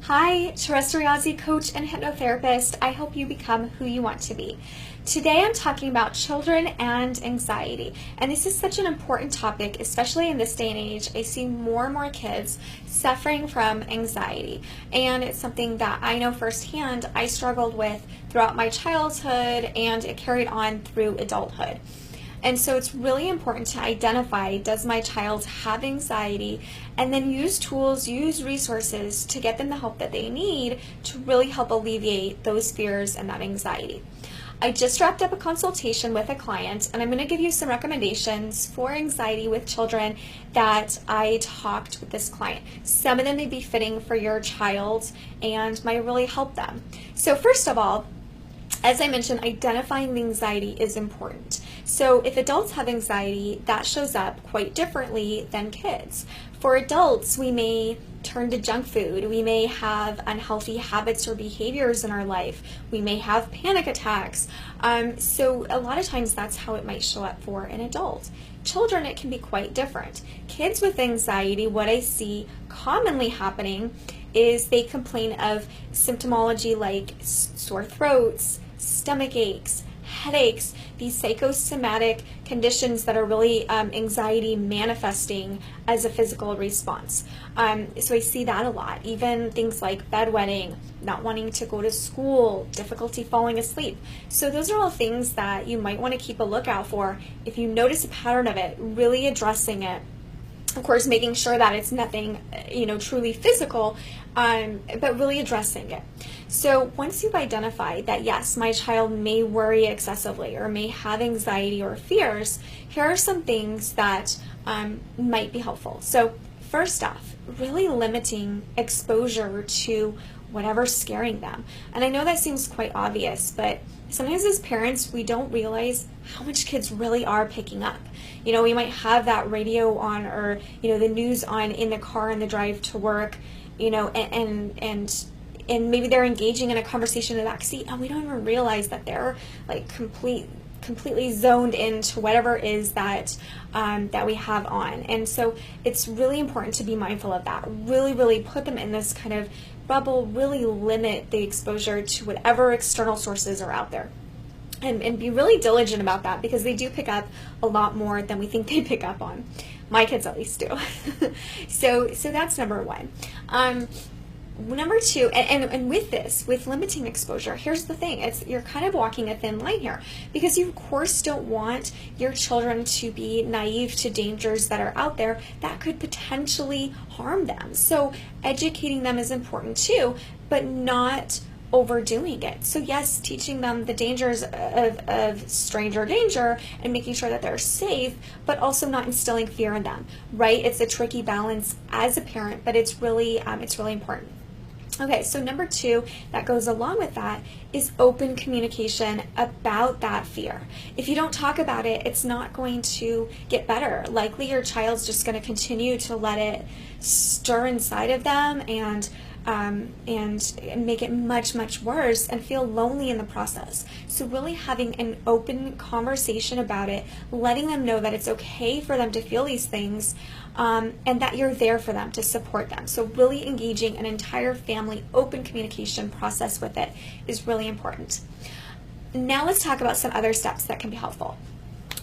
Hi, Teresa Riazzi, coach and hypnotherapist. I help you become who you want to be. Today I'm talking about children and anxiety. And this is such an important topic, especially in this day and age. I see more and more kids suffering from anxiety. And it's something that I know firsthand I struggled with throughout my childhood, and it carried on through adulthood. And so it's really important to identify, does my child have anxiety, and then use tools, use resources to get them the help that they need to really help alleviate those fears and that anxiety. I just wrapped up a consultation with a client, and I'm going to give you some recommendations for anxiety with children that I talked with this client. Some of them may be fitting for your child and might really help them. So first of all, as I mentioned, identifying the anxiety is important. So if adults have anxiety, that shows up quite differently than kids. For adults, we may turn to junk food. We may have unhealthy habits or behaviors in our life. We may have panic attacks. So a lot of times that's how it might show up for an adult. Children, it can be quite different. Kids with anxiety, what I see commonly happening is they complain of symptomology like sore throats, stomach aches, headaches, these psychosomatic conditions that are really anxiety manifesting as a physical response. So I see that a lot. Even things like bedwetting, not wanting to go to school, difficulty falling asleep. So those are all things that you might want to keep a lookout for. If you notice a pattern of it, really addressing it. Of course, making sure that it's nothing, truly physical, but really addressing it. So once you've identified that, yes, my child may worry excessively or may have anxiety or fears, here are some things that might be helpful. So first off, really limiting exposure to whatever's scaring them. And I know that seems quite obvious, but sometimes as parents, we don't realize how much kids really are picking up. We might have that radio on or, the news on in the car on the drive to work, and maybe they're engaging in a conversation in the back seat, and we don't even realize that they're like completely zoned into whatever it is that that we have on. And so it's really important to be mindful of that. Really put them in this kind of bubble, really limit the exposure to whatever external sources are out there. And be really diligent about that, because they do pick up a lot more than we think they pick up on. My kids at least do. So that's number one. Number two, and with limiting exposure, here's the thing, you're kind of walking a thin line here, because you of course don't want your children to be naive to dangers that are out there that could potentially harm them. So educating them is important too, but not overdoing it. So yes, teaching them the dangers of stranger danger and making sure that they're safe, but also not instilling fear in them, right? It's a tricky balance as a parent, but it's really important. Okay, so number two that goes along with that is open communication about that fear. If you don't talk about it, it's not going to get better. Likely your child's just going to continue to let it stir inside of them and make it much worse and feel lonely in the process. So really having an open conversation about it, letting them know that it's okay for them to feel these things, and that you're there for them to support them. So really engaging an entire family open communication process with it is really important. Now let's talk about some other steps that can be helpful.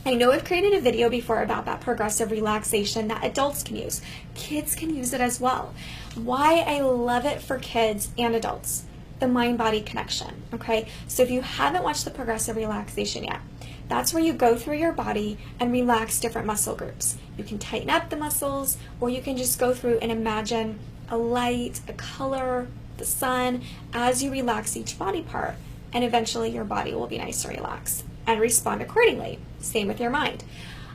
I know I've created a video before about that progressive relaxation that adults can use. Kids can use it as well. Why I love it for kids and adults, the mind-body connection, okay? So if you haven't watched the progressive relaxation yet, that's where you go through your body and relax different muscle groups. You can tighten up the muscles, or you can just go through and imagine a light, a color, the sun, as you relax each body part, and eventually your body will be nice to relax and respond accordingly. Same with your mind.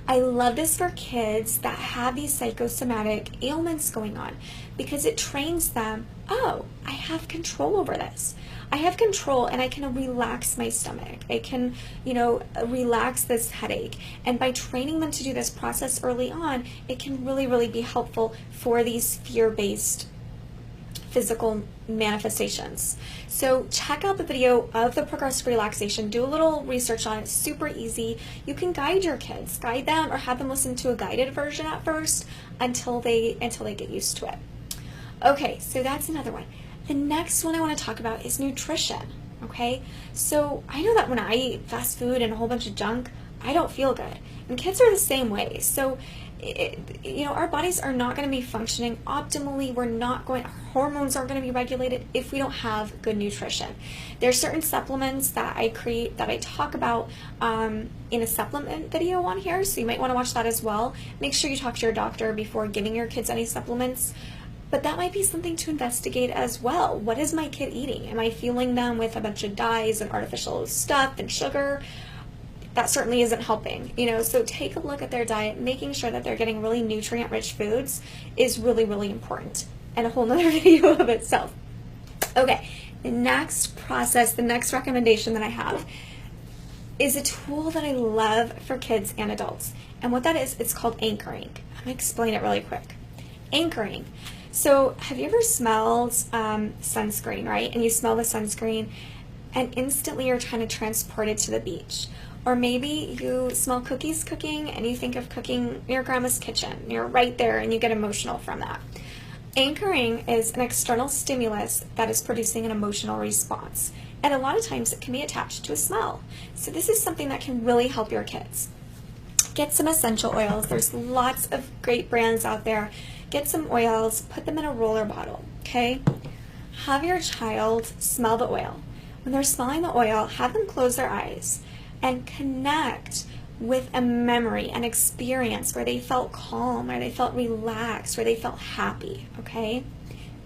I love this for kids that have these psychosomatic ailments going on, because it trains them, oh, I have control over this. I have control, and I can relax my stomach. I can, relax this headache. And by training them to do this process early on, it can really be helpful for these fear-based physical manifestations. So check out the video of the progressive relaxation. Do a little research on it. Super easy. You can guide your kids, guide them, or have them listen to a guided version at first until they get used to it. Okay, so that's another one. The next one I want to talk about is nutrition. Okay, so I know that when I eat fast food and a whole bunch of junk, I don't feel good, and kids are the same way. So our bodies are not going to be functioning optimally. Our hormones aren't going to be regulated if we don't have good nutrition. There are certain supplements that I create, that I talk about in a supplement video on here, so you might want to watch that as well. Make sure you talk to your doctor before giving your kids any supplements. But that might be something to investigate as well. What is my kid eating? Am I fueling them with a bunch of dyes and artificial stuff and sugar? That certainly isn't helping, so take a look at their diet. Making sure that they're getting really nutrient-rich foods is really, really important, and a whole nother video of itself. Okay, the next recommendation that I have is a tool that I love for kids and adults. And what that is, it's called anchoring. I'm going to explain it really quick. Anchoring. So have you ever smelled sunscreen, right? And you smell the sunscreen and instantly you're trying to transport it to the beach. Or maybe you smell cookies cooking and you think of cooking in your grandma's kitchen. You're right there and you get emotional from that. Anchoring is an external stimulus that is producing an emotional response. And a lot of times it can be attached to a smell. So this is something that can really help your kids. Get some essential oils. There's lots of great brands out there. Get some oils, put them in a roller bottle, okay? Have your child smell the oil. When they're smelling the oil, have them close their eyes and connect with a memory, an experience where they felt calm, where they felt relaxed, where they felt happy, okay?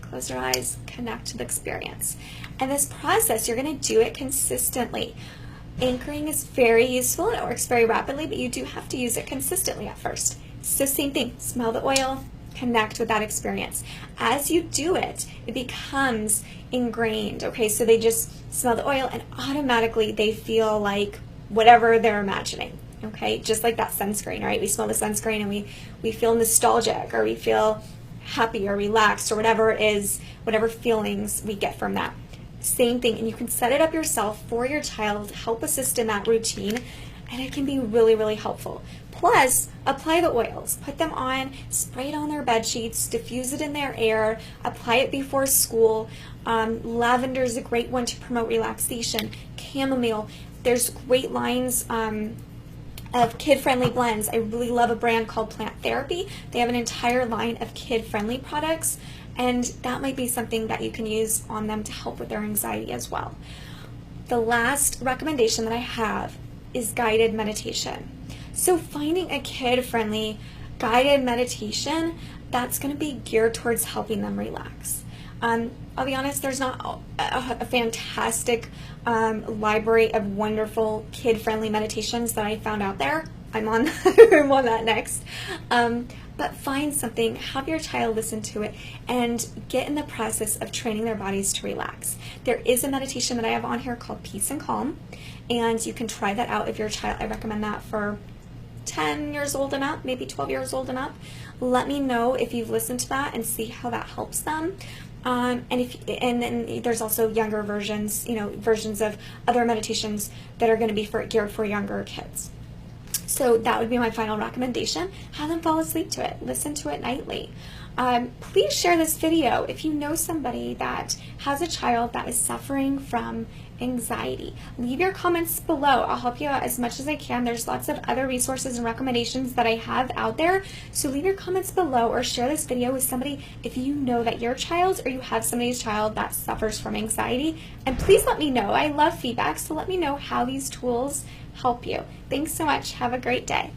Close your eyes, connect to the experience. And this process, you're going to do it consistently. Anchoring is very useful and it works very rapidly, but you do have to use it consistently at first. So same thing, smell the oil, connect with that experience. As you do it, it becomes ingrained, okay? So they just smell the oil and automatically they feel like whatever they're imagining, okay? Just like that sunscreen, right? We smell the sunscreen and we feel nostalgic, or we feel happy or relaxed, or whatever it is, whatever feelings we get from that. Same thing, and you can set it up yourself for your child, help assist in that routine, and it can be really, really helpful. Plus, apply the oils. Put them on, spray it on their bed sheets, diffuse it in their air, apply it before school. Lavender is a great one to promote relaxation. Chamomile. There's great lines of kid-friendly blends. I really love a brand called Plant Therapy. They have an entire line of kid-friendly products, and that might be something that you can use on them to help with their anxiety as well. The last recommendation that I have is guided meditation. So finding a kid-friendly guided meditation that's going to be geared towards helping them relax. I'll be honest, there's not a fantastic library of wonderful kid-friendly meditations that I found out there. I'm on that next. But find something, have your child listen to it, and get in the process of training their bodies to relax. There is a meditation that I have on here called Peace and Calm, and you can try that out if your child, I recommend that for 10 years old and up, maybe 12 years old and up. Let me know if you've listened to that and see how that helps them. And then there's also younger versions, versions of other meditations that are going to be geared for younger kids. So that would be my final recommendation. Have them fall asleep to it. Listen to it nightly. Please share this video if you know somebody that has a child that is suffering from anxiety. Leave your comments below. I'll help you out as much as I can. There's lots of other resources and recommendations that I have out there. So leave your comments below or share this video with somebody if you know that your child or you have somebody's child that suffers from anxiety. And please let me know. I love feedback, so let me know how these tools help you. Thanks so much. Have a great day.